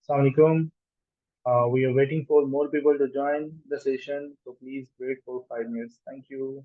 Assalamualaikum. We are waiting for more people to join the session, so please wait for 5 minutes. Thank you.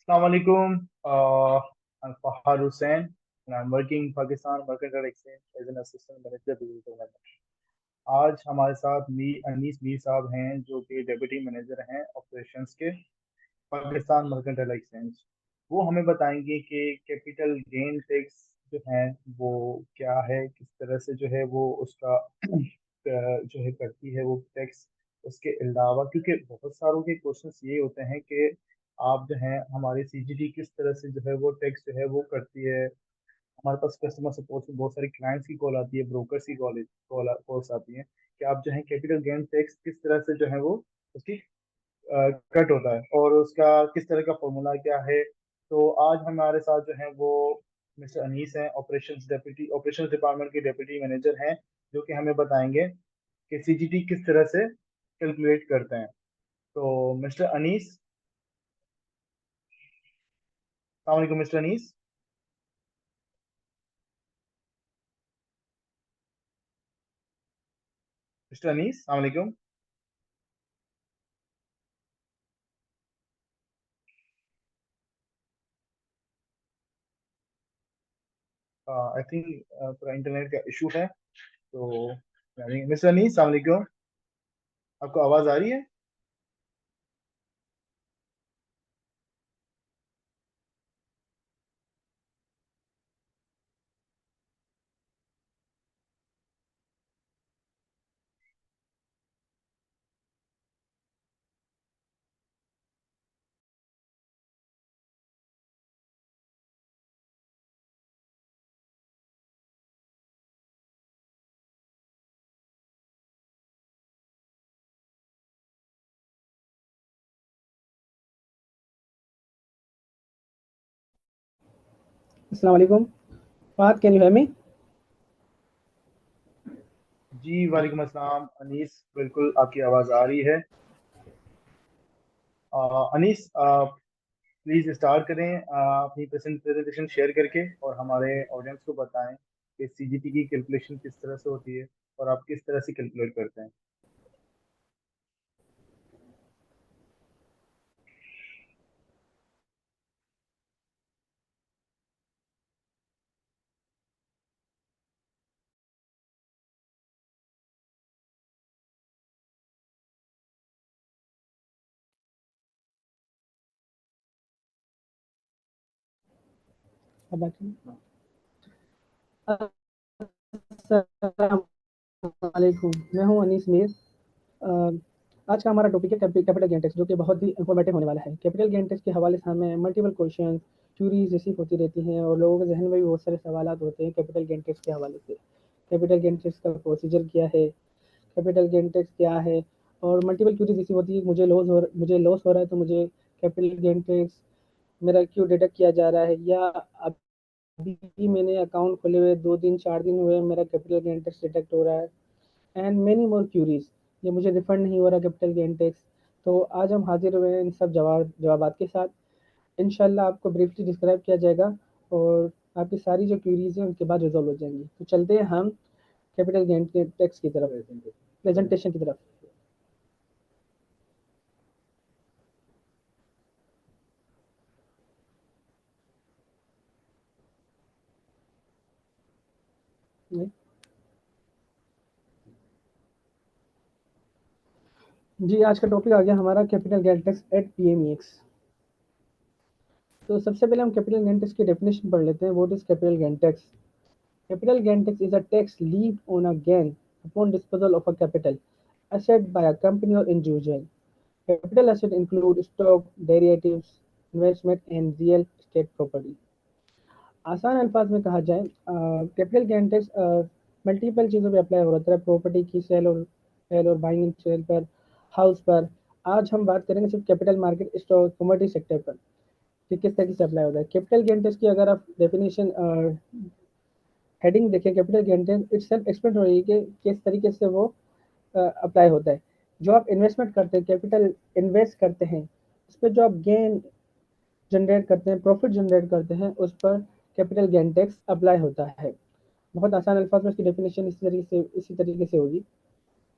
Assalamualaikum. I'm Fahad Hussain, and I'm working in Pakistan Mercantile Exchange as an assistant manager digital management. आज हमारे साथ अनीस मीर साहब हैं जो कि deputy manager हैं operations के Pakistan mercantile exchange. वो हमें बताएंगे कि कैपिटल गेन टैक्स जो है वो क्या है, किस तरह से जो है वो उसका जो है करती है वो टैक्स। उसके अलावा क्योंकि बहुत सारों के क्वेश्चंस ये होते हैं कि आप जो है हमारी सीजीडी किस तरह से जो है वो टैक्स जो है वो करती है। हमारे पास कस्टमर सपोर्ट में बहुत सारी क्लाइंट्स की कॉल आती है, ब्रोकर्स की कॉल्स आती हैं कि आप जो है कैपिटल गेन टैक्स किस तरह से जो है वो उसकी कट होता है और उसका किस तरह का फॉर्मूला क्या है। तो आज हमारे साथ जो है वो मिस्टर अनीस हैं, ऑपरेशंस डिपार्टमेंट के डेप्यूटी मैनेजर हैं, जो कि हमें बताएंगे कि सीजीटी किस तरह से कैलकुलेट करते हैं। तो मिस्टर अनीस, अस्सलाम वालेकुम मिस्टर अनीस। मिस्टर अनीस, अस्सलाम वालेकुम। आई थिंक थोड़ा इंटरनेट का इशू है। तो मिस्टर अनीस, अस्सलाम वालेकुम। आपको आवाज़ आ रही है? अस्सलाम वालेकुम। Fahad, can you hear me? जी वालेकुम अस्सलाम अनीस, बिल्कुल आपकी आवाज़ आ रही है। अनीस, प्लीज़ स्टार्ट करें अपनी प्रेजेंटेशन शेयर करके, और हमारे ऑडियंस को बताएं कि सीजीपी की कैलकुलेशन किस तरह से होती है और आप किस तरह से कैलकुलेट करते हैं। अब बाकी अस्सलाम वालेकुम, मैं हूँ अनीस मीर। आज का हमारा टॉपिक है कैपिटल गेन टैक्स, जो कि बहुत ही इंफॉर्मेटिव होने वाला है। कैपिटल गेन टैक्स के हवाले से हमें मल्टीपल क्वेश्चन, क्यूरीज रिसीव होती रहती हैं और लोगों के जहन में भी बहुत सारे सवाल होते हैं कैपिटल गेन टैक्स के हवाले से। कैपिटल गेन टैक्स का प्रोसीजर क्या है, कैपिटल गेन टैक्स क्या है, और मल्टीपल क्यूरीज रिसीव होती है, मुझे लॉस हो रहा है तो मुझे कैपिटल गेन टैक्स मेरा क्यों डिडक्ट किया जा रहा है, या अभी मैंने अकाउंट खोले हुए 2 दिन 4 दिन हुए, मेरा कैपिटल गेन टैक्स डिडक्ट हो रहा है, एंड मेनी मोर क्यूरीज, ये मुझे रिफंड नहीं हो रहा कैपिटल गेन टैक्स। तो आज हम हाजिर हुए हैं इन सब जवाबात के साथ। इंशाल्लाह आपको ब्रीफली डिस्क्राइब किया जाएगा और आपकी सारी जो क्यूरीज हैं उनके बाद रिजॉल्व हो जाएंगी। तो चलते हैं हम कैपिटल गेन टैक्स की तरफ, प्रेजेंटेशन की तरफ। जी, आज का टॉपिक आ गया हमारा कैपिटल गेन टैक्स एट पीएमईएक्स। तो सबसे पहले हम कैपिटल गेन टैक्स की डेफिनेशन पढ़ लेते हैं। What is capital gain tax? Capital gain tax is a tax levied on a gain upon disposal of a capital asset by a company or individual. Capital assets include stock, derivatives, investment and real estate property. आसान अल्फाज में कहा जाए, capital gain tax multiple चीज़ों पे apply हो रहा है, प्रॉपर्टी की सेल और बाइंग एंड सेल पर, हाउस पर। आज हम बात करेंगे सिर्फ capital market, stock, commodity sector पर कि किस तरीके से अप्लाई होता है कैपिटल गेन टैक्स की। अगर आप डेफिनेशन हेडिंग देखें, capital gain tax it's self explain हो रही है कि किस तरीके से वो अप्लाई होता है। जो आप इन्वेस्टमेंट करते हैं, कैपिटल इन्वेस्ट करते हैं, उस पर जो आप गेन जनरेट करते हैं, प्रॉफिट जनरेट करते हैं, उस पर कैपिटल गेन टैक्स अप्लाई होता है। बहुत आसान अल्फाज में इसकी डेफिनेशन इसी तरीके से होगी।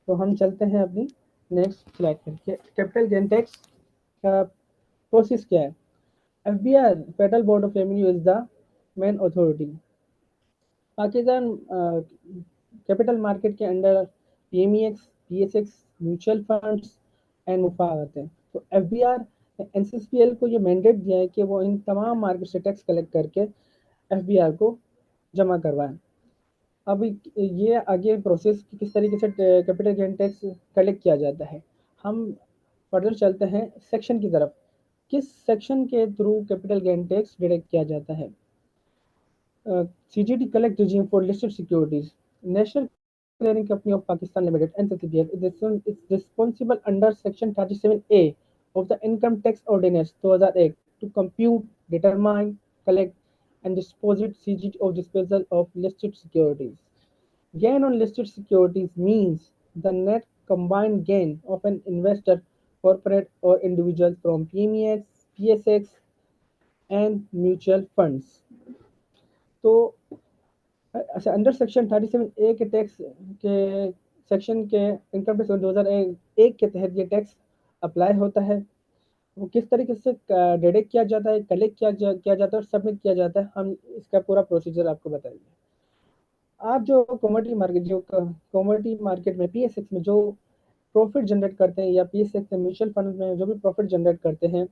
तो हम चलते हैं अपनी नेक्स्ट स्लाइड पर। कैपिटल गेन टैक्स का प्रोसेस क्या है? FBR, federal board of revenue, is the main authority. Pakistan capital market के under PMEX, PSX, mutual funds and मुफा आते हैं। तो एफबीआर एनसीसीपीएल को ये मैंडेट दिया है कि वो इन तमाम मार्केट से टैक्स कलेक्ट करके एफबीआर को जमा करवाएं। अब ये आगे प्रोसेस किस तरीके से कैपिटल गेन टैक्स कलेक्ट किया जाता है, हम फर्दर चलते हैं सेक्शन की तरफ। किस सेक्शन के through capital gain tax deduct किया जाता है? CGT collect regime for listed securities. National Clearing Company of Pakistan Limited (NCCPL) is responsible under Section 37A of the Income Tax Ordinance 2001 to compute, determine, collect, and deposit CGT of disposal of listed securities. Gain on listed securities means the net combined gain of an investor, corporate, or individual from PMEX, PSX, and mutual funds. तो अच्छा, under section 37A के tax के section के income tax 2001 के तहत ये tax apply होता है। वो किस तरीके से डिडक्ट किया जाता है, कलेक्ट किया जाता है और सबमिट किया जाता है, हम इसका पूरा प्रोसीजर आपको बताएंगे। आप जो कमोडिटी मार्केट में पीएसएक्स में जो प्रॉफिट जनरेट करते हैं, या पीएसएक्स में म्यूचुअल फंड में जो भी प्रॉफिट जनरेट करते हैं,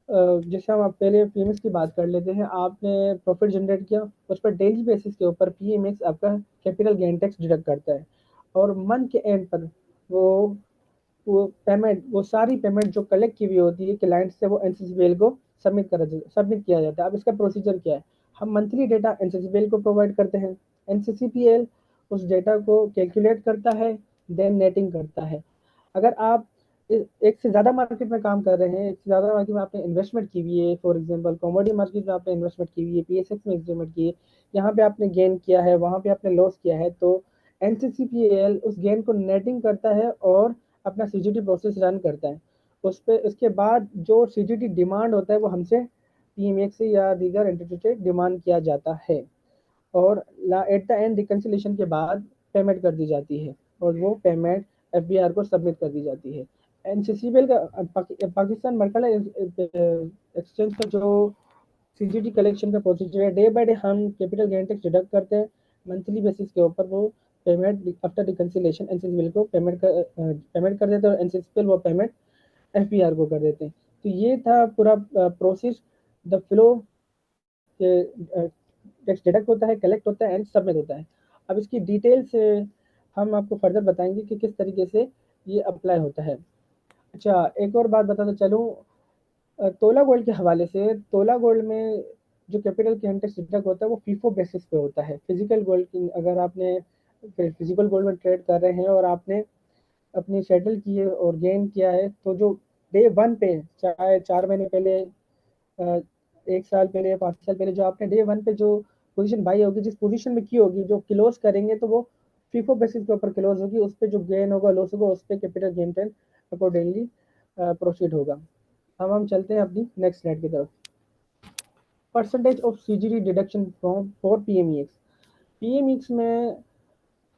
जैसे हम आप पहले पीएमएक्स की बात कर लेते हैं। आपने प्रॉफिट जनरेट किया, उस पर डेली बेसिस के ऊपर पीएमएक्स आपका कैपिटल गेन टैक्स डिडक्ट करता है, और मंथ के एंड पर वो वो सारी पेमेंट जो कलेक्ट की हुई होती है क्लाइंट से, वो एनसीसीबीएल को सबमिट किया जाता है। अब इसका प्रोसीजर क्या है? हम मंथली डेटा एनसीसीबीएल को प्रोवाइड करते हैं, एनसीसीपीएल उस डेटा को कैलकुलेट करता है, देन नेटिंग करता है। अगर आप एक से ज़्यादा मार्केट में काम कर रहे हैं, एक से ज़्यादा मार्केट में आपने इन्वेस्टमेंट की हुई है, फॉर एग्जांपल कमोडिटी मार्केट में आपने इन्वेस्टमेंट की हुई है, पीएसएक्स में इन्वेस्टमेंट की है, यहाँ पे आपने गेन किया है, वहाँ पे आपने लॉस किया है, तो एनसीसीपीएल उस गेन को नेटिंग करता है और अपना सीजीटी प्रोसेस रन करता है। उस पे उसके बाद जो सीजीटी डिमांड होता है वो हमसे पीएमएक्स से या दीगर एंटिटी से डिमांड किया जाता है, और एट द एंड रिकन्सिलेशन के बाद पेमेंट कर दी जाती है, और वो पेमेंट एफबीआर को सबमिट कर दी जाती है। एनसीसीबीएल का पाकिस्तान मर्केंटाइल एक्सचेंज का जो सीजीटी कलेक्शन का प्रोसीजर है, डे बाय डे हम कैपिटल गेन टैक्स डिडक्ट करते हैं, मंथली बेसिस के ऊपर वो पेमेंट आफ्टर रिकन्सिलेशन एनसीसीबीएल को पेमेंट कर देते हैं, और एनसीसीबीएल वो पेमेंट एफबीआर को कर देते हैं। तो ये था पूरा process, the flow tax deduct होता है, कलेक्ट होता है एंड सबमिट होता है। अब इसकी डिटेल से हम आपको फर्दर बताएंगे कि किस तरीके से ये अप्लाई होता है। अच्छा, एक और बात बताता चलूँ, तोला गोल्ड के हवाले से, तोला गोल्ड में जो कैपिटल गेन टैक्स डिडक्ट होता है वो फीफो बेसिस पे होता है। फिजिकल गोल्ड की अगर आपने फिजिकल गोल्ड में ट्रेड कर रहे हैं और आपने अपनी सेटल की है और गेन किया है, तो जो डे वन पे, चाहे 4 महीने पहले, अ, 1 साल पहले या 5 साल पहले, जो आपने डे वन पे जो पोजीशन बाई होगी, जिस पोजीशन में की होगी, जो क्लोज करेंगे तो वो फीफो बेसिस के ऊपर क्लोज होगी, उस पर जो गेन होगा लॉस होगा उस पर capital gain ten accordingly proceed होगा। अब हम चलते हैं अपनी नेक्स्ट स्लाइड की तरफ। Percentage of CGD deduction from for PMEX. PMEX में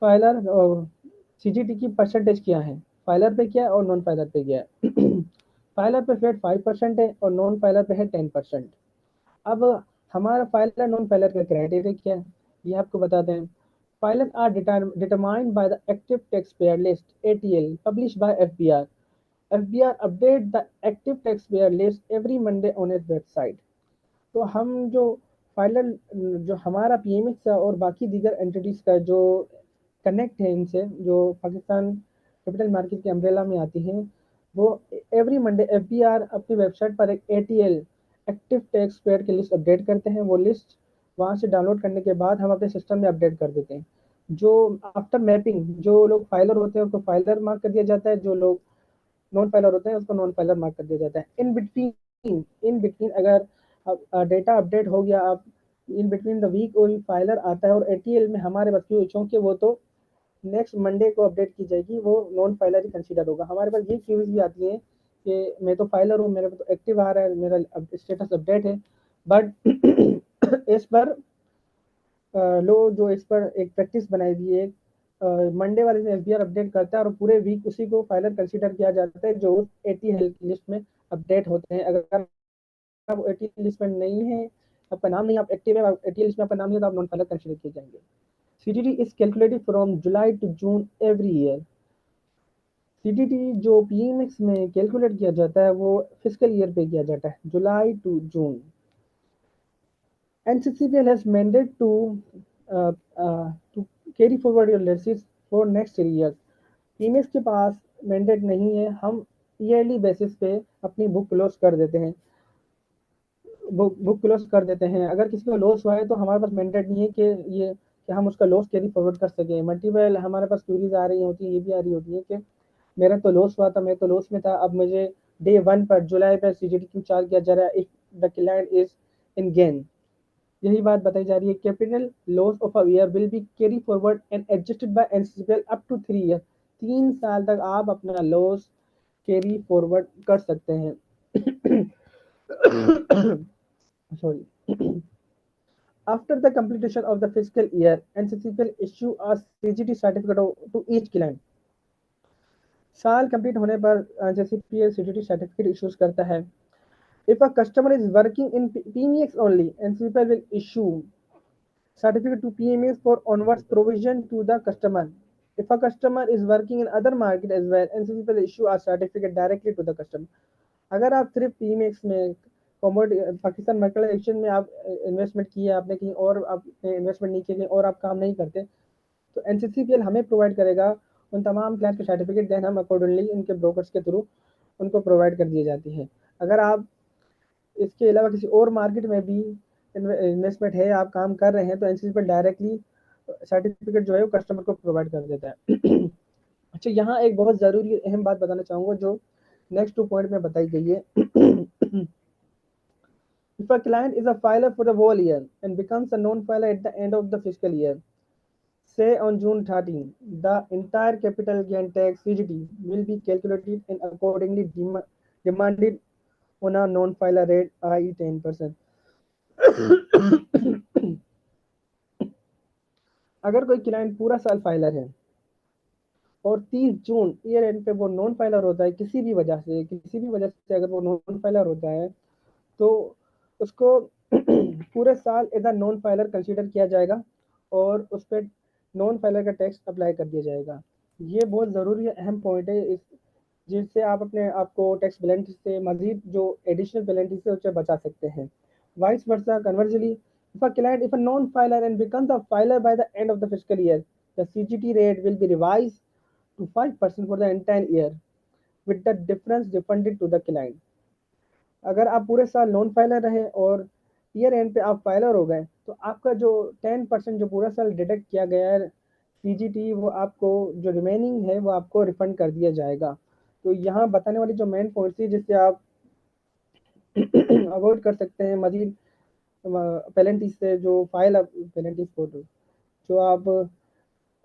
फाइलर और सीजीटी की परसेंटेज क्या है, फाइलर पे क्या है और नॉन फाइलर पे क्या है। फाइलर पे फ्लैट 5% है और नॉन फाइलर पे है 10%। अब हमारा फाइलर नॉन फाइलर का क्राइटेरिया क्या है, ये आपको बताते हैं। Filer are determined by the active tax payer list ATL publish by FBR. FBR update the active tax payer list every Monday on its website. तो हम जो फाइलर, जो हमारा पीएमएक्स और बाकी दीगर एंटिटीज का जो कनेक्ट है इनसे, जो पाकिस्तान कैपिटल मार्केट के अम्ब्रेला में आती हैं, वो एवरी मंडे एफबीआर अपनी वेबसाइट पर एक एटीएल एक्टिव टैक्स पेयर की लिस्ट अपडेट करते हैं। वो लिस्ट वहाँ से डाउनलोड करने के बाद हम अपने सिस्टम में अपडेट कर देते हैं। जो आफ्टर मैपिंग जो लोग फाइलर होते हैं उसको फाइलर मार्क कर दिया जाता है, जो लोग नॉन फाइलर होते हैं उसको नॉन फाइलर मार्क कर दिया जाता है। इन बिटवीन अगर डेटा अपडेट हो गया, आप इन बिटवीन द वीक कोई फाइलर आता है और एटीएल में हमारे पास क्यों, चूंकि वो तो नेक्स्ट मंडे को अपडेट की जाएगी, वो नॉन फाइलर ही कंसीडर होगा। हमारे पास ये क्यूरीज भी आती हैं कि मैं तो फाइलर हूँ, मेरे पे तो एक्टिव आ रहा है, मेरा स्टेटस अपडेट है, बट इस पर लो जो इस पर एक प्रैक्टिस बनाई गई है, मंडे वाले दिन एफबीआर अपडेट करता है और पूरे वीक उसी को फाइलर कंसीडर किया जाता है जो उस एटी हेल्थ लिस्ट में अपडेट होते हैं। अगर आप एटी लिस्ट में नहीं है, आपका नाम नहीं, आप एक्टिव है, एटी लिस्ट में आपका नाम नहीं है, तो आप नॉन फाइलर कंसीडर किए जाएंगे। CTT is calculated from July to June every year. CTT जो पीएमएक्स में कैलकुलेट किया जाता है वो फिजिकल ईयर पे किया जाता है, July to June. NCCPL has mandated to carry forward your losses for next 3 years. Emails के पास मैंडेट नहीं है, हम ईयरली बेसिस पे अपनी बुक क्लोज कर देते हैं, बुक क्लोज कर देते हैं। अगर किसी को लॉस हुआ है तो हमारे पास मैंडेट नहीं है कि ये कि हम उसका लॉस कैरी फॉरवर्ड कर सकें। मल्टीपल हमारे पास क्यूरीज आ रही होती है, ये भी आ रही होती है कि मेरा तो लॉस हुआ था, मैं तो लॉस में था, अब मुझे डे वन पर जुलाई पर सीजीटी क्यों चार्ज किया जा रहा है if the client is in gain. यही बात बताई जा रही है, capital loss of a year will be carry forward and adjusted by NCCPL up to 3 year. 3 साल तक आप अपना लॉस कैरी फॉरवर्ड कर सकते हैं। Sorry. After the completion of the fiscal year, NCCPL issue a CGT certificate to each client. साल complete होने पर NCCPL CGT सर्टिफिकेट इश्यूज करता है। If a customer is working in PMEX only, NCCPL will issue certificate to PMEs for onwards provision to the customer. If a customer is working in other market as well, NCCP will issue a certificate directly to the customer. अगर आप सिर्फ PMEX में commodity Pakistan market exchange में आप investment किया, आपने कहीं और आपने इन्वेस्टमेंट नहीं किया, कहीं और आप काम नहीं करते, तो NCCPL हमें प्रोवाइड करेगा उन तमाम क्लाइंट के सर्टिफिकेट, देन हम अकॉर्डिंगली उनके ब्रोकर्स के थ्रू उनको प्रोवाइड कर दी जाती है। अगर आप इसके अलावा किसी और मार्केट में भी इन्वेस्टमेंट है, आप काम कर रहे हैं, तो एनसीसीपीएल डायरेक्टली सर्टिफिकेट जो है वो कस्टमर को प्रोवाइड कर देता है। अच्छा, यहाँ एक बहुत ज़रूरी अहम बात बताना चाहूँगा जो नेक्स्ट 2 पॉइंट में बताई गई है। If a client is a filer for the whole year and becomes a non-filer at the end of the fiscal year, say on June 13, the entire capital gain tax CGT will be calculated and accordingly demanded on a non-filer rate, i.e. 10%. अगर कोई client पूरा साल filer है और 30 जून year and पे वो non filer होता है, किसी भी वजह से अगर वो नॉन फाइलर होता है, तो उसको पूरे साल as a non filer consider किया जाएगा और उस पर नॉन फाइलर का टैक्स अप्लाई कर दिया जाएगा। ये बहुत ज़रूरी अहम पॉइंट है, इस जिससे आप अपने आप को टैक्स पेनल्टी से मजीद जो एडिशनल पेनल्टी से उससे बचा सकते हैं। Vice versa conversely, if a non-filer and becomes a filer by the end of the fiscal year, the CGT rate will be revised to 5% for the entire year, with the difference refunded to the client. अगर आप पूरे साल non filer रहे और year and पे आप filer हो गए, तो आपका जो 10% जो पूरा साल डिडक्ट किया गया है सीजीटी, वो आपको जो रिमेनिंग है वो आपको रिफंड कर दिया जाएगा। तो यहाँ बताने वाली जो मेन पॉइंट थी जिससे आप अवॉइड कर सकते हैं मजीद पेनल्टी से, जो फाइल पेनल्टी जो आप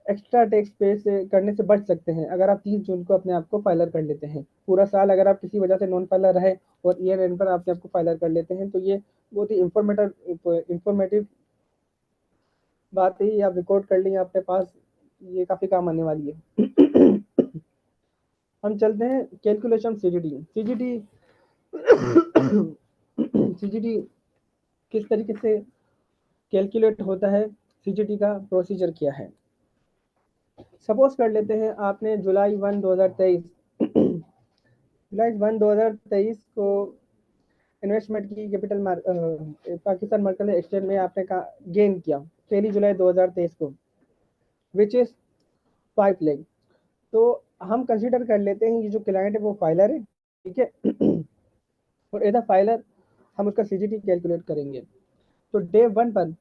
एक्स्ट्रा टैक्स पे से करने से बच सकते हैं अगर आप 30 जून को अपने आप को फाइलर कर लेते हैं। पूरा साल अगर आप किसी वजह से नॉन फाइलर रहे और ईयर एंड पर अपने आप को फाइलर कर लेते हैं, तो ये बहुत ही इंफॉर्मेटिव बात है, आप रिकॉर्ड कर लें अपने पास, ये काफ़ी काम आने वाली है। हम चलते हैं कैलकुलेशन सीजीटी। सीजीटी किस तरीके से कैलकुलेट होता है, सीजीटी का प्रोसीजर क्या है। सपोज कर लेते हैं आपने जुलाई 1 2023 को इन्वेस्टमेंट की कैपिटल पाकिस्तान मर्केंटाइल एक्सचेंज में आपने गेन किया 1 जुलाई 2023 को, विच इज 5 लाख। तो हम कंसीडर कर लेते हैं ये जो क्लाइंट है वो फाइलर है, ठीक है। और एज अ फाइलर हम उसका सीजीटी कैलकुलेट करेंगे। तो डे 1 पर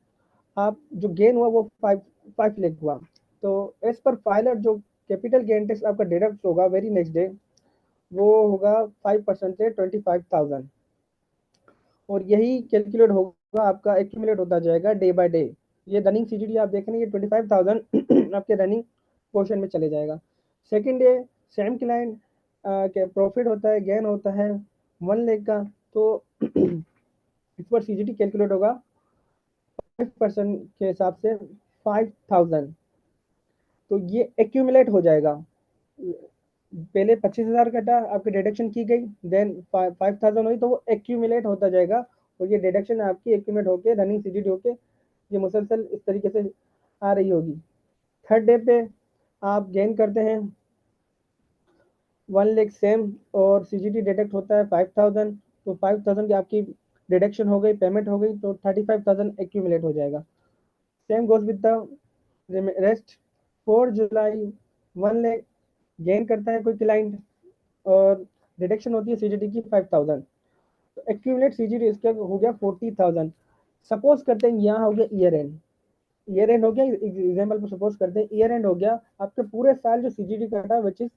आप जो गेन हुआ वो 5 लाख हुआ, तो एज पर फाइलर जो कैपिटल गेन टैक्स आपका डिडक्ट होगा वेरी नेक्स्ट डे, वो होगा 5% से 25,000। और यही कैलकुलेट होगा, आपका एक्यूमुलेट होता जाएगा डे बाय डे। ये रनिंग सीजीटी आप देख रहे हैं, ये 25,000 आपके रनिंग पोर्शन में चले जाएगा। सेकेंड डे सेम क्लाइंट के प्रॉफिट होता है, गेन होता है 1 लाख का, तो इस पर सीजीटी कैलकुलेट होगा 5% के हिसाब से 5,000। तो ये एक्यूमुलेट हो जाएगा, पहले 25,000 कटा, आपकी डिडक्शन की गई, देन 5,000 हुई, तो वो एक्यूमुलेट होता जाएगा और ये डिडक्शन आपकी एक्यूमुलेट होके रनिंग सीजीटी होके ये मुसलसल इस तरीके से आ रही होगी। थर्ड डे पे आप गेन करते हैं 1 लाख सेम और सीजीटी डिडक्ट होता है 5,000, तो 5,000 की आपकी डिडक्शन हो गई, पेमेंट हो गई, तो 35,000 एक्यूमुलेट हो जाएगा। Same goes with the rest. 4 July 1 lakh gain करता है कोई क्लाइंट और डिडक्शन होती है सीजीटी की 5,000, तो एक्यूमुलेट सीजीटी इसका हो गया 40,000। सपोज करते हैं यहाँ हो गया ईयर एंड हो गया, एग्जाम्पल पर सपोज करते हैं ईयर एंड हो गया, आपके पूरे साल जो सीजीटी कटा विच इज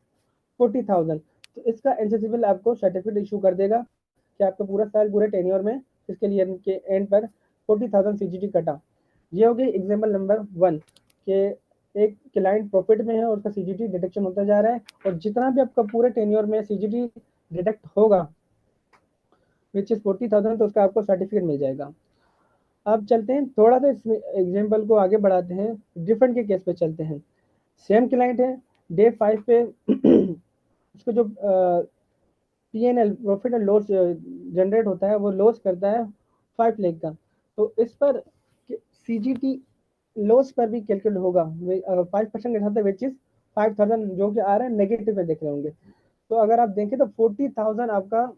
40,000, तो इसका एनसीसीबल आपको सर्टिफिकेट इशू कर देगा कि आपका पूरा साल पूरे टेन्योर में इसके लिए के एंड पर 40,000 सीजीटी कटा। ये हो गई एग्जाम्पल नंबर 1 के एक क्लाइंट प्रॉफिट में है और उसका सीजीटी डिडक्शन होता जा रहा है, और जितना भी आपका पूरे टेन्योर में सीजीटी डिडक्ट होगा विच इज 40,000, तो उसका आपको सर्टिफिकेट मिल जाएगा। अब चलते हैं थोड़ा सा इस एग्जाम्पल को आगे बढ़ाते हैं, डिफरेंट के केस पे चलते हैं। सेम क्लाइंट है, डे 5 पे उसको जो PNL profit and loss generate होता है वो लॉस करता है 5 लाख का, तो इस पर सीजीटी लॉस पर भी कैलकुलेट होगा 5% के साथ, विच इज 5,000 जो कि आ रहा है नेगेटिव में देख रहे होंगे। तो अगर आप देखें तो 40,000 आपका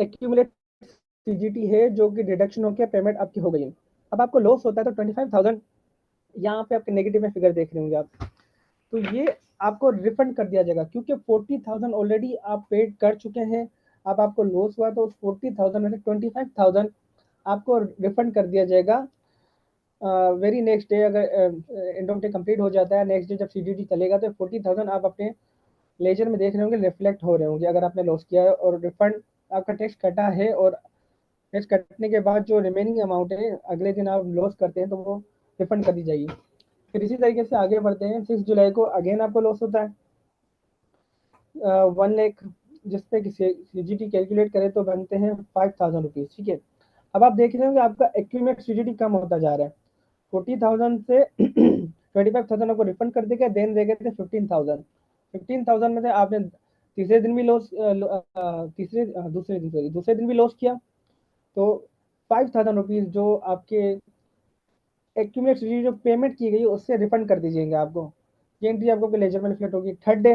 एक्यूमुलेट सीजीटी है जो कि डिडक्शन होकर पेमेंट आपकी हो गई है। अब आपको लॉस होता है तो 25,000 यहाँ पे आपके नेगेटिव में फिगर देख रहे होंगे आप, तो ये आपको रिफंड कर दिया जाएगा क्योंकि 40,000 ऑलरेडी आप पेड कर चुके हैं। अब आपको लॉस हुआ तो उस 40,000 में से 25,000 आपको रिफंड कर दिया जाएगा वेरी नेक्स्ट डे अगर एंड ऑफ डे कंप्लीट हो जाता है, नेक्स्ट डे जब सीजीटी चलेगा तो 40,000 आप अपने लेजर में देख रहे होंगे, रिफ्लेक्ट हो रहे होंगे अगर आपने लॉस किया है, और रिफंड आपका टैक्स कटा है, और टैक्स कटने के बाद जो रिमेनिंग अमाउंट है अगले दिन आप लॉस करते हैं तो वो रिफंड कर दी जाएगी। फिर इसी तरीके से आगे बढ़ते हैं। 6 जुलाई को अगेन आपको लॉस होता है 1 लाख, जिसपे सीजीटी कैलकुलेट करें तो बनते हैं 5,000 रुपीज़। ठीक है, अब आप देख रहे हो कि आपका एक्यूमुलेट सीजीटी कम होता जा रहा है। 40,000 से 25,000 आपको रिफंड कर देगा, देन रह गए थे 15,000। 15,000 में से आपने तीसरे दिन भी लॉस दूसरे दिन भी लॉस किया, तो 5,000 रुपीज़ जो आपके एक्यूमुलेट सीजीटी जो पेमेंट की गई उससे रिफंड कर दीजिएगा आपको। ये एंट्री आपको लेजर में रिफ्लेक्ट होगी। थर्ड डे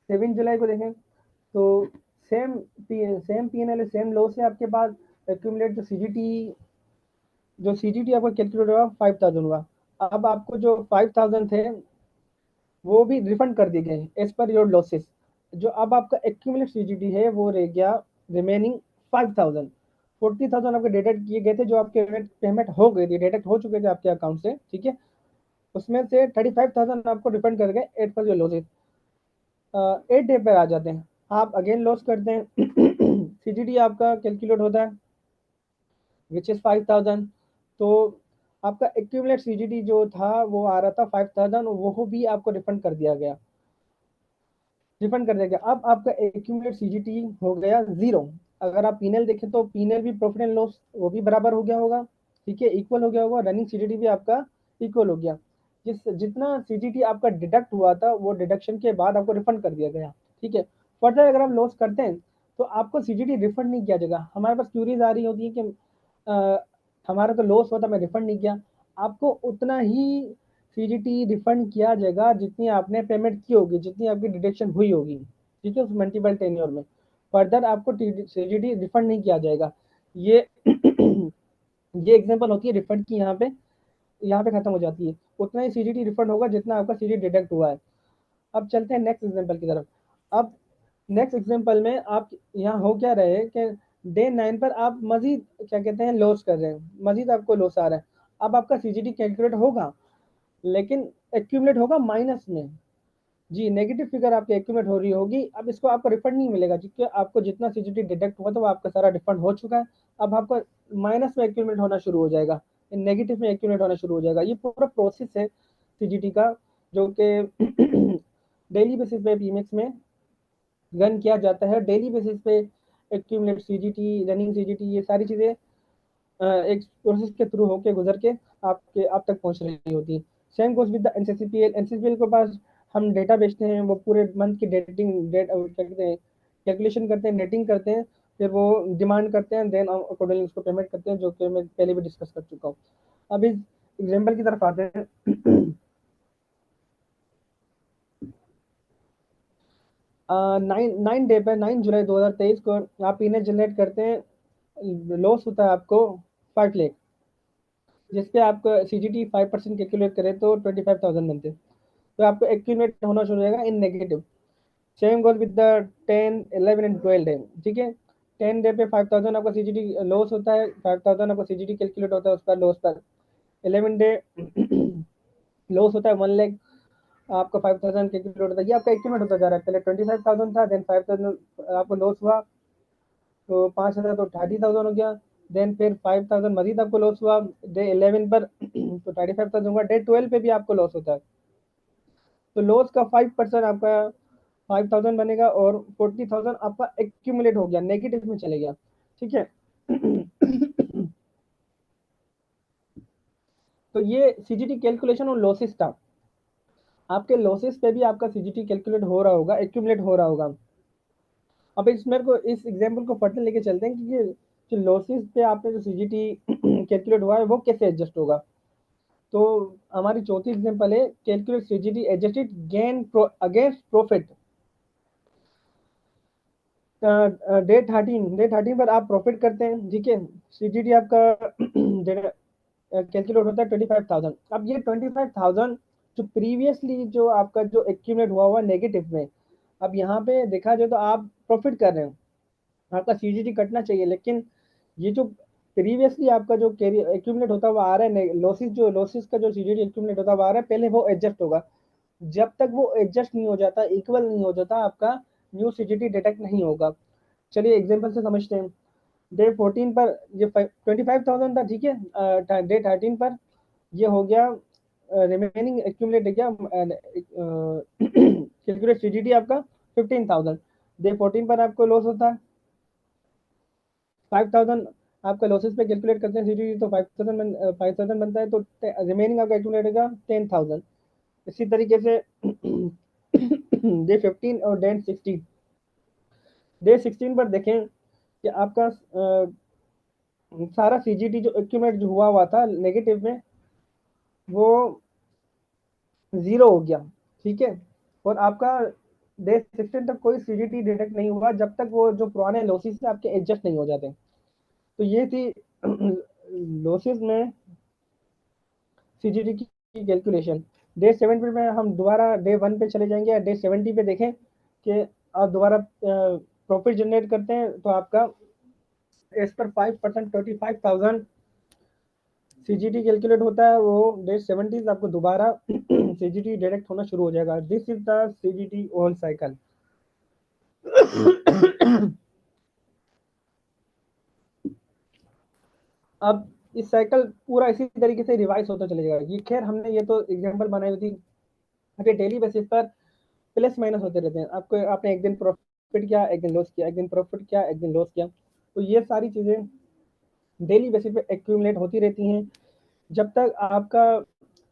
7 जुलाई को देखें तो सेम पीएनएल सेम लॉस है आपके पास। एक्यूमुलेट जो सीजीटी आपका कैलकुलेट हुआ 5,000 हुआ। अब आपको जो 5,000 थे वो भी रिफंड कर दिए गए एज पर योर लॉसेस। जो अब आपका एक्यूमुलेट सीजीटी है वो रह गया रिमेनिंग 5,000। 40,000 आपके डिडक्ट किए गए थे, जो आपके पेमेंट हो गई थी, डिडक्ट हो चुके थे आपके अकाउंट से। ठीक है, उसमें से 35,000 आपको रिफंड कर गए as per your losses. 8 day पर आ जाते हैं, आप अगेन लॉस करते हैं। सीजीटी आपका कैलकुलेट होता है विच इज 5,000। तो आपका एक्यूमुलेट सीजीटी जो था वो आ रहा था 5,000, वो भी आपको रिफंड कर दिया गया, रिफंड कर दिया गया। अब आपका एक्यूमुलेट सीजीटी हो गया 0। अगर आप पीनल देखें तो पीनल भी प्रॉफिट एंड लॉस वो भी बराबर हो गया होगा। ठीक है, इक्वल हो गया होगा। रनिंग सीजीटी भी आपका इक्वल हो गया। जितना सीजीटी आपका डिडक्ट हुआ था वो डिडक्शन के बाद आपको रिफंड कर दिया गया। ठीक है, फर्दर अगर आप लॉस करते हैं तो आपको सीजीटी रिफंड नहीं किया जाएगा। हमारे पास क्यूरीज आ रही होती है कि हमारा तो लॉस हुआ था, मैं रिफंड नहीं किया। आपको उतना ही सीजीटी रिफंड किया जाएगा जितनी आपने पेमेंट की होगी, जितनी आपकी डिडक्शन हुई होगी। ठीक है, उस मल्टीपल टेन्योर में फर्दर आपको सीजीटी रिफंड नहीं किया जाएगा। ये ये एग्जांपल होती है रिफंड की। यहाँ पे खत्म हो जाती है। उतना ही सीजीटी रिफंड होगा जितना आपका सीजीटी डिडक्ट हुआ है। अब चलते हैं नेक्स्ट एग्जांपल की तरफ। अब नेक्स्ट एग्जांपल में आप यहाँ हो क्या रहे हैं कि डे 9 पर आप मजीद क्या कहते हैं लॉस कर रहे हैं, मजीद आपको लॉस आ रहा है। अब आपका सीजीटी कैलकुलेट होगा लेकिन एक्यूमुलेट होगा माइनस में। जी, नेगेटिव फिगर आपकी एक्यूमुलेट हो रही होगी। अब इसको आपको रिफंड नहीं मिलेगा क्योंकि आपको जितना सीजीटी डिडक्ट हुआ था वो आपका सारा रिफंड हो चुका है। अब आपका माइनस में एक्यूमुलेट होना शुरू हो जाएगा, नेगेटिव में एक्यूमुलेट होना शुरू हो जाएगा। ये पूरा प्रोसेस है सीजीटी का, जो कि डेली बेसिस पे पीएमएक्स में रन किया जाता है। डेली बेसिस पे एक्यूमुलेट सीजीटी, रनिंग सीजीटी, ये सारी चीज़ें एक प्रोसेस के थ्रू होके गुजर के आपके आप तक पहुंच रही होती है। Same goes with the NCCPL. NCCPL के पास हम डेटा बेचते हैं, वो पूरे मंथ की डेट क्या कहते हैं कैलकुलेशन करते हैं, नेटिंग करते हैं, फिर वो डिमांड करते हैं, देन अकॉर्डिंगली उसको पेमेंट करते हैं, जो कि मैं पहले भी डिस्कस कर चुका हूँ। अब इस एग्जाम्पल की तरफ आते हैं। 9 डे पर 9 जुलाई 2023 को आप इन्हें जनरेट करते हैं। लॉस होता है आपको 5 लाख, जिसपे आपको सीजीटी 5% कैलकुलेट करें तो 25,000 बनते हैं। तो आपको एक्यूमुलेट होना शुरू हो जाएगा in negative. Same goes with the 10, 11 and 12 day. ठीक है, 10 डे पे 5,000 आपका सीजीटी लॉस होता है, 5,000 आपका सीजीटी कैलकुलेट होता है उसका लॉस पर। 11 डे लॉस होता है 1 लाख, आपका 5,000 कैलकुलेट होता है। ये आपका एक्यूमुलेट होता जा रहा है। पहले 25,000 था, देन 5,000 आपको लॉस हुआ, तो 5,000 तो 30,000 हो गया। देन फिर 5,000 मजीद आपको लॉस हुआ डे 11 पर, तो 35,000 हुआ। डे 12 पे भी आपको लॉस होता है, तो लॉस का 5% आपका 5,000 बनेगा, और 40,000 आपका एक्यूमुलेट हो गया, नेगेटिव में चले गया। ठीक है। तो ये सीजीटी कैलकुलेशन और लॉसेस था। आपके लॉसेस पे भी आपका सीजीटी कैलकुलेट हो रहा होगा, एक्यूमुलेट हो रहा होगा। अब इसमें को इस एग्जांपल को फर्दर लेके चलते हैं कि ये जो लॉसेस पे आपने जो सीजीटी कैलकुलेट हुआ है वो कैसे एडजस्ट होगा। तो हमारी चौथी एग्जांपल है calculate CGT adjusted gain against profit. Day 13 पर आप प्रॉफिट करते हैं। ठीक है, सीजीटी आपका कैलकुलेट होता है 25,000। अब ये 25,000 जो प्रीवियसली जो आपका जो एक्यूमुलेट हुआ हुआ नेगेटिव में, अब यहाँ पे देखा जाए तो आप प्रॉफिट कर रहे हो, आपका सीजीटी कटना चाहिए, लेकिन ये जो प्रीवियसली आपका जो कैरी एक्यूमुलेट होता हुआ आ रहा है, लॉसेस का जो सीजीटी एक्यूमुलेट होता हुआ आ रहा है, पहले वो एडजस्ट होगा। जब तक वो एडजस्ट नहीं हो जाता, इक्वल नहीं हो जाता, आपका न्यू सीजीटी डिटेक्ट नहीं होगा। चलिए एग्जांपल से समझते हैं। डे 14 पर ये 25,000 था, ठीक है। डे 13 पर ये हो गया, रिमेनिंग एक्यूमुलेट गया, कैलकुलेट सीजीटी आपका 15,000। डे 14 पर आपको लॉस होता है 5,000, आपका लॉसेस पे कैलकुलेट करते हैं सीजीटी, तो 5,000 बनता है, तो रिमेनिंग आपका एक्यूमुलेट होगा 10,000। इसी तरीके से डे 15 और डे 16 पर देखें कि आपका सारा सीजीटी जो एक्यूमुलेट जो हुआ था नेगेटिव में, वो 0 हो गया, ठीक है। और आपका डे 16 तक कोई सीजीटी डिटेक्ट नहीं हुआ, जब तक वो जो पुराने लॉसेस से आपके एडजस्ट नहीं हो जाते। तो ये थी लॉसेस में सीजीटी की कैलकुलेशन। डे 70 में हम दोबारा डे 1 पे चले जाएंगे, या डे 70 पे देखें कि आप दोबारा प्रॉफिट जनरेट करते हैं, तो आपका एज पर 5% 25,000 सीजीटी कैलकुलेट होता है। वो डे 70 आपको दोबारा सीजीटी डायरेक्ट होना शुरू हो जाएगा। This is the CGT on cycle. अब इस साइकिल पूरा इसी तरीके से रिवाइज होता चलेगा। ये खैर हमने ये तो एग्जांपल बनाई हुई थी, अभी डेली बेसिस पर प्लस माइनस होते रहते हैं। आपको आपने एक दिन प्रॉफिट किया, एक दिन लॉस किया, एक दिन प्रॉफिट किया, एक दिन लॉस किया, तो ये सारी चीजें डेली बेसिस पे एक्यूमुलेट होती रहती हैं। जब तक आपका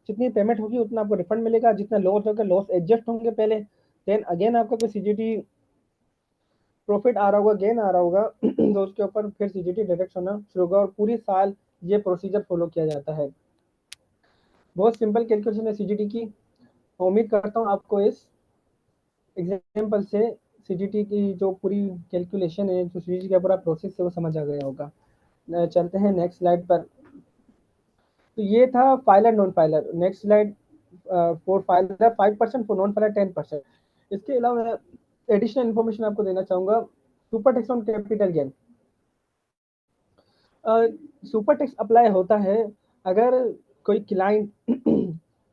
जितनी पेमेंट होगी उतना आपको रिफंड मिलेगा, जितना लॉस होगा लॉस एडजस्ट होंगे पहले, देन अगेन आपका कोई सीजीटी प्रॉफिट आ रहा होगा, गेन आ रहा होगा, तो उसके ऊपर फिर सीजीटी डिडक्ट होना शुरू होगा, और पूरी साल ये प्रोसीजर फॉलो किया जाता है। बहुत सिंपल कैलकुलेशन है सीजीटी की। उम्मीद करता हूँ आपको इस एग्जाम्पल से सीजीटी की जो पूरी कैलकुलेशन है, जो सीजीटी का पूरा प्रोसेस है, वो समझ आ गया होगा। चलते हैं नेक्स्ट स्लाइड पर। तो ये था filer non filer. Next slide, for filer 5%, for non filer 10%। इसके अलावा मैं एडिशनल इन्फॉर्मेशन आपको देना चाहूंगा। Super tax on capital gain, super tax apply होता है अगर कोई क्लाइंट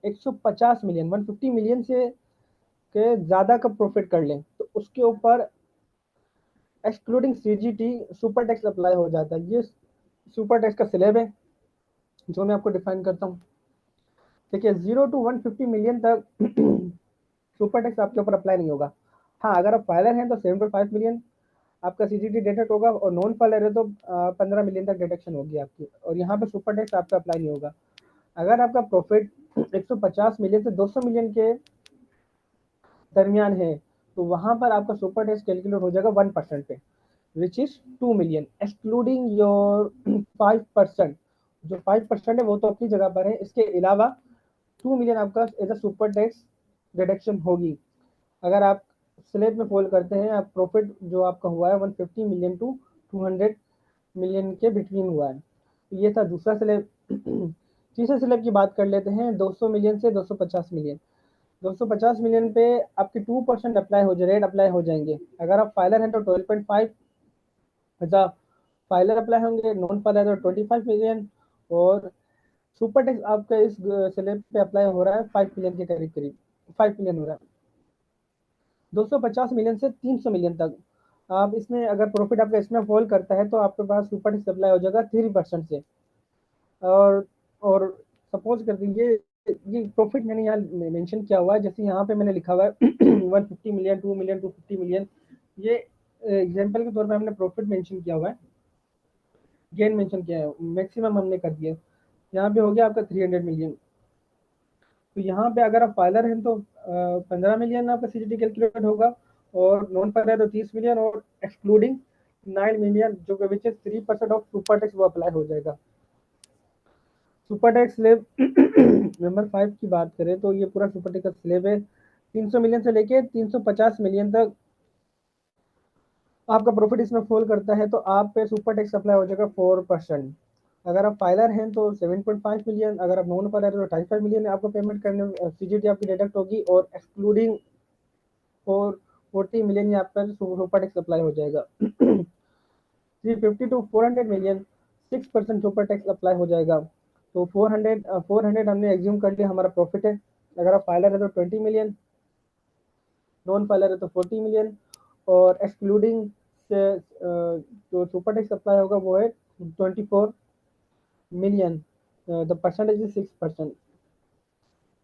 150 मिलियन 150 मिलियन से के ज़्यादा का प्रॉफिट कर लें, तो उसके ऊपर excluding CGT super tax apply हो जाता है। ये सुपर टैक्स का स्लैब है जो मैं आपको डिफाइन करता हूँ। देखिए 0 to 150 मिलियन तक सुपर टैक्स आपके ऊपर अप्लाई नहीं होगा। हाँ, अगर आप फाइलर हैं तो 7.5 मिलियन आपका सीजीटी डिडक्ट होगा, और नॉन फाइलर है तो 15 मिलियन तक डिडक्शन होगी आपकी, और यहाँ पे सुपर टैक्स आपका अप्लाई नहीं होगा। अगर आपका प्रॉफिट 150 मिलियन से 200 मिलियन के दरमियान है, तो वहां पर आपका सुपर टैक्स कैलकुलेट हो जाएगा 1% पे, which is 2 million, excluding your 5%। जो 5% है वो तो अपनी जगह पर है, इसके अलावा 2 मिलियन आपका as a super tax deduction होगी। अगर आप स्लेब में फॉल करते हैं, आप प्रॉफिट जो आपका हुआ है 150 मिलियन टू 200 मिलियन के बिटवीन हुआ है। तो ये था दूसरा स्लेब। तीसरे स्लेब की बात कर लेते हैं, 200 मिलियन से 250 मिलियन। 250 मिलियन पे आपके 2% अप्लाई हो जाए, रेट अप्लाई हो जाएंगे। अगर आप फाइलर हैं तो 12.5 अच्छा फाइलर अप्लाई होंगे, नॉन फाइलर तो 25 मिलियन, और सुपर टैक्स आपका इस स्लेब पे अप्लाई हो रहा है 5 मिलियन के करीब करीब, 5 मिलियन हो रहा है। 250 मिलियन से 300 मिलियन तक आप इसमें अगर प्रॉफिट आपका इसमें फॉल करता है, तो आपके पास सुपर टैक्स अप्लाई हो जाएगा 3% से। और सपोज कर दीजिए ये प्रॉफिट मैंने यहाँ मेंशन किया हुआ है, जैसे यहाँ पे मैंने लिखा हुआ है 150 मिलियन 2 मिलियन 250 मिलियन, ये एग्जांपल के तौर पे हमने प्रॉफिट मेंशन किया हुआ है, गेन मेंशन किया है, मैक्सिमम हमने कर दिया। यहाँ पे हो गया आपका 300 मिलियन। तो यहाँ पे अगर आप फाइलर हैं तो 15 मिलियन आपका सीजीटी कैलकुलेट होगा, और नॉन फाइलर तो 30 मिलियन, और एक्सक्लूडिंग 9 मिलियन जो कि which is 3% of super tax वो अप्लाई हो जाएगा। सुपर टैक्स स्लेब नंबर 5 की बात करें तो ये पूरा सुपर टैक्स का स्लेब है। 300 मिलियन से लेके 350 मिलियन तक आपका प्रॉफिट इसमें फॉल करता है, तो आप पे सुपर टैक्स अप्लाई हो जाएगा 4%। अगर आप फाइलर हैं तो 7.5 मिलियन, अगर आप नॉन फाइलर हैं तो 25 मिलियन आपको पेमेंट करने सीजीटी आपकी डिडक्ट होगी, और एक्सक्लूडिंग और 40 मिलियन यहाँ पर सुपर टैक्स अप्लाई हो जाएगा। 350 to 400 million 6% super tax apply हो जाएगा। तो 400 हमने एज्यूम कर लिया हमारा प्रॉफिट है। अगर आप फाइलर है तो 20 मिलियन, नॉन फाइलर है तो 40 मिलियन, और एक्सक्लूडिंग से जो सुपर टैक्स अप्लाई होगा वो है 24 million. The percentage is 6%।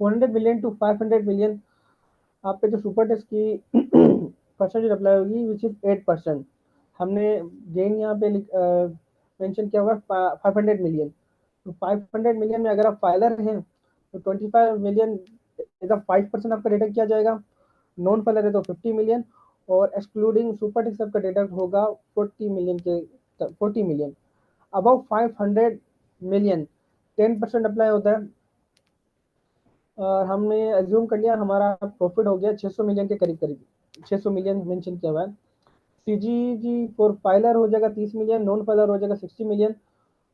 400 million to 500 million आप पे जो सुपर टैक्स की परसेंटेज अप्लाई होगी विच इज 8%। हमने गेन यहाँ पे मेंशन किया हुआ 500 मिलियन। तो 500 मिलियन में अगर आप फाइलर हैं तो 25 मिलियन इधर 5% आपका डिडक्ट किया जाएगा। नॉन फाइलर है तो 50 मिलियन, और एक्सक्लूडिंग सुपर टैक्स आपका डिडक्ट होगा 40 मिलियन के 40 मिलियन। अबाउ 500 मिलियन 10% अप्लाई होता है। और हमने एज्यूम कर लिया हमारा प्रॉफिट हो गया 600 मिलियन के करीब करीब, 600 मिलियन मेंशन किया हुआ है। सीजीजी फॉर फाइलर हो जाएगा 30 मिलियन, नॉन फाइलर हो जाएगा 60 मिलियन,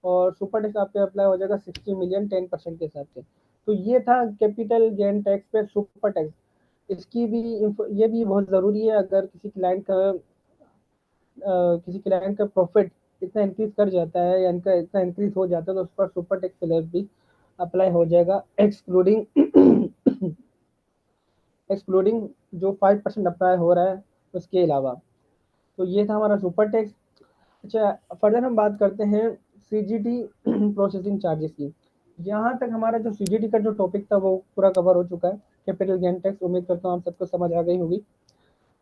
और सुपर टैक्स आप पे अप्लाई हो जाएगा 60 मिलियन 10% के हिसाब से। तो ये था कैपिटल गेन टैक्स पे सुपर टैक्स। इसकी भी ये भी बहुत ज़रूरी है। अगर किसी क्लाइंट का प्रॉफिट इतना इंक्रीज कर जाता है या इनका इतना इंक्रीज हो जाता है तो उस पर सुपर टैक्स स्लैब भी अप्लाई हो जाएगा, एक्सक्लूडिंग एक्सक्लूडिंग जो 5% अप्लाई हो रहा है उसके अलावा। तो ये था हमारा सुपर टैक्स। अच्छा, फर्दर हम बात करते हैं सीजीटी प्रोसेसिंग चार्जेस की। यहाँ तक हमारा जो सीजीटी का जो टॉपिक था वो पूरा कवर हो चुका है, कैपिटल गेन टैक्स। उम्मीद करता हूँ आप सबको समझ आ गई होगी।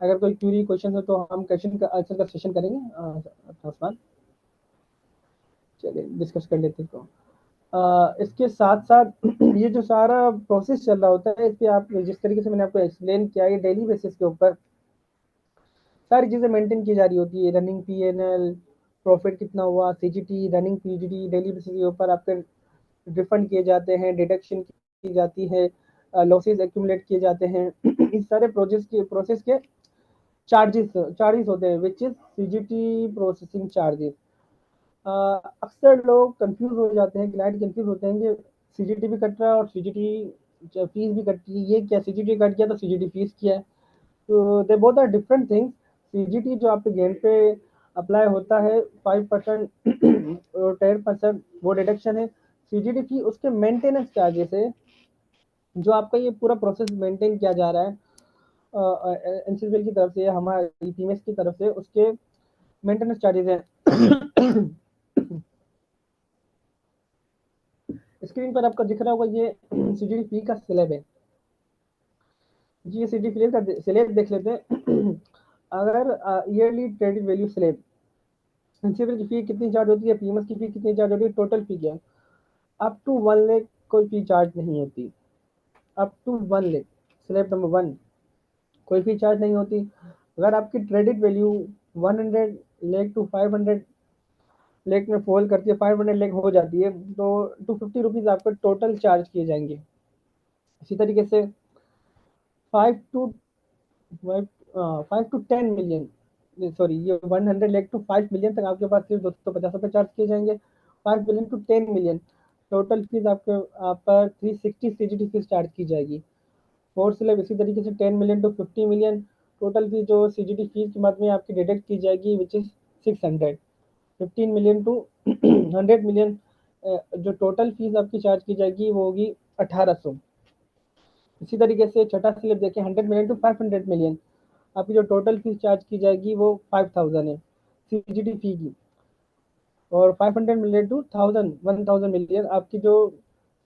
अगर कोई क्यूरी क्वेश्चन हो तो हम क्वेश्चन का आंसर का सेशन करेंगे अपना उस्मान। चलिए डिस्कस कर लेते हैं तो इसके साथ साथ ये जो सारा प्रोसेस चल रहा होता है इस पे आप जिस तरीके से मैंने आपको एक्सप्लेन किया ये डेली बेसिस के ऊपर सारी चीज़ें मेंटेन की जा रही होती है। रनिंग पीएनएल, प्रॉफिट कितना हुआ, CGT, running PGT, daily basis के ऊपर आपके रिफंड किए जाते हैं, डिडक्शन की जाती है, लॉसेस एक्यूमुलेट किए जाते हैं। इस सारे प्रोसेस के चार्जेस चार्जेस होते हैं which is CGT processing charges. अक्सर लोग कंफ्यूज हो जाते हैं, क्लाइंट कंफ्यूज होते हैं कि सीजीटी भी कट रहा है और सीजीटी फीस भी कट रही है, ये क्या सीजीटी कट गया तो सीजीटी फीस क्या है। तो they both are different things. CGT जो आपके गेम पे अप्लाई होता है 5% और 10% वो डिडक्शन है। सीजीटी फी उसके मेंटेनेंस चार्जेस है, जो आपका ये पूरा प्रोसेस मेंटेन किया जा रहा है एनसीबीएल की तरफ से या हमारे पीएमएस की तरफ से, उसके मेंटेनेंस चार्जेस हैं। स्क्रीन पर आपका दिख रहा होगा ये सीजीडी फी का स्लैब है जी। ये सीजीडी फी का स्लैब देख लेते हैं। अगर ईयरली ट्रेडिड वैल्यू स्लैब, प्रिंसिपल की फी कितनी चार्ज होती है, पीएमएस की फी कितनी चार्ज होती है, टोटल फी क्या है। अप टू 1 लाख कोई फी चार्ज नहीं होती। Up to 1 lakh slab number 1 कोई फी चार्ज नहीं होती। अगर आपकी traded value 100 lakh to 500 lakh में फॉल करती है, 500 लाख हो जाती है तो 250 रुपीज़ आपको टोटल चार्ज किए जाएंगे। इसी तरीके से 5 टू 5 to 10 मिलियन, सॉरी ये 100 लाख टू 5 मिलियन तक आपके पास सिर्फ 250 रुपये चार्ज किए जाएंगे। 5 million to 10 million total fees आपके आप पर 360 सीजीटी फीस चार्ज की जाएगी। फोर्थ स्लैब इसी तरीके से 10 million to 50 million total fees जो सीजीटी फीस की बाद में आपकी डिडक्ट की जाएगी which is 600। 15 million to 100 million जो टोटल फीस आपकी चार्ज की जाएगी वो होगी 1800। इसी तरीके से छठा स्लैब देखें 100 मिलियन टू 500 मिलियन आपकी जो टोटल फीस चार्ज की जाएगी वो 5000 है सीजीटी फी की। और 500 मिलियन टू 1000 आपकी जो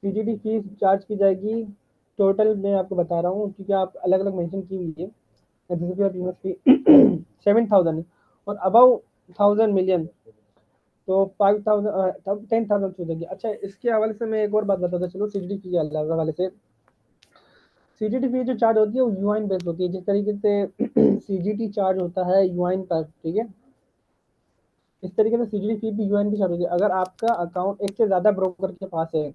सीजीटी फीस चार्ज की जाएगी टोटल मैं आपको बता रहा हूँ क्योंकि आप अलग अलग मेंशन की हुई है। 7000 है और अबव 1000 मिलियन तो 5000 10,000 हो जाएगी। अच्छा, इसके हवाले से मैं एक और बात बताता चलो सीजीटी फी के हवाले से। सीजीटी फी जो चार्ज होती है वो यूआइन बेस्ड होती है। जिस तरीके से सीजीटी चार्ज होता है यूआइन पर, ठीक है, इस तरीके से सीजीटी फी भी यूआइन की चार्ज होती है। अगर आपका अकाउंट एक से ज़्यादा ब्रोकर के पास है,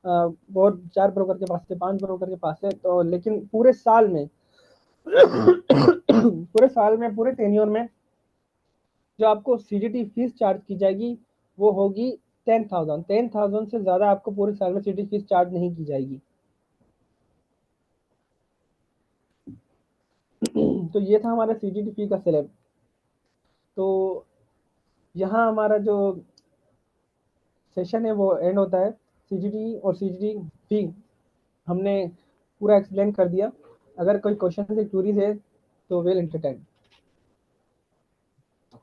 और 4 ब्रोकर के पास है, 5 ब्रोकर के पास है, तो लेकिन पूरे साल में पूरे साल में पूरे टेन्योर में जो आपको सीजीटी फीस चार्ज की जाएगी वो होगी 10,000। 10,000 से ज़्यादा आपको पूरे साल में सीजीटी फीस चार्ज नहीं की जाएगी। तो ये था हमारा सीजीटी फी का स्लैब। तो यहाँ हमारा जो सेशन है वो एंड होता है। सीजीडी और सीजीडी भी हमने पूरा एक्सप्लेन कर दिया। अगर कोई क्वेश्चन से क्यूरीज है तो well entertain.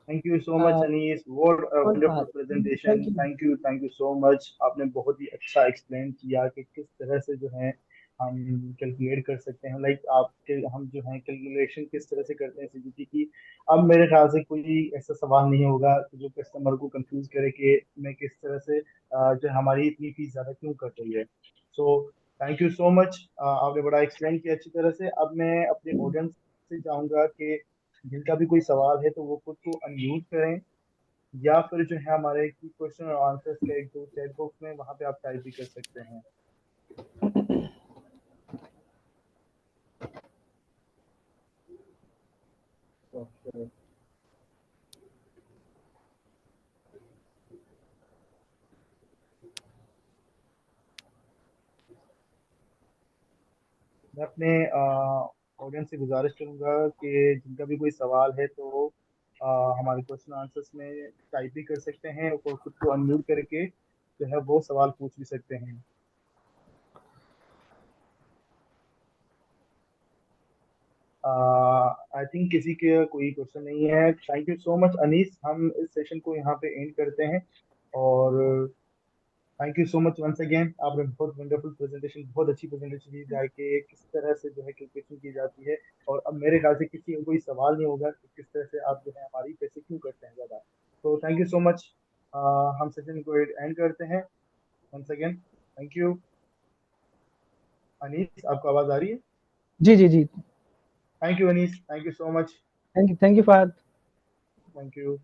Thank you so much Anees, what a wonderful presentation. Thank you. Thank you so much. आपने बहुत ही अच्छा एक्सप्लेन किया कि किस तरह से जो है हम कैलकुलेट कर सकते हैं, लाइक आपके हम जो है कैलकुलेशन किस तरह से करते हैं सीजीपी की। अब मेरे ख्याल से कोई ऐसा सवाल नहीं होगा जो कस्टमर को कंफ्यूज करे कि मैं किस तरह से जो है हमारी इतनी फीस ज्यादा क्यों कर रही है। So thank you so much, आपने बड़ा एक्सप्लेन किया अच्छी तरह से। अब मैं अपने ऑडियंस से चाहूंगा कि जिनका भी कोई सवाल है तो वो खुद को अनम्यूट करें, या फिर जो है हमारे क्वेश्चन और आंसर्स का एक दो चैट बॉक्स में वहां पे आप टाइप भी कर सकते हैं। Okay. मैं अपने ऑडियंस से गुजारिश करूंगा कि जिनका भी कोई सवाल है तो हमारे क्वेश्चन आंसर्स में टाइप भी कर सकते हैं और खुद को अनम्यूट करके जो है वो सवाल पूछ भी सकते हैं। आई थिंक किसी के कोई क्वेश्चन नहीं है। Thank you so much Anees, हम इस सेशन को यहाँ पे एंड करते हैं। और thank you so much once again, आपने बहुत वंडरफुल प्रेजेंटेशन, बहुत अच्छी प्रेजेंटेशन दी जाए कि किस तरह से जो है कैलकुलेशन की जाती है। और अब मेरे ख्याल से किसी को कोई सवाल नहीं होगा कि किस तरह से आप जो है हमारी पैसे क्यों करते हैं ज़्यादा। तो थैंक यू सो मच, हम सेशन को एंड करते हैं once again. Thank you. Anees, आपको आवाज़ आ रही है? जी जी जी। Thank you Anees, thank you so much. Thank you Fahad. Thank you.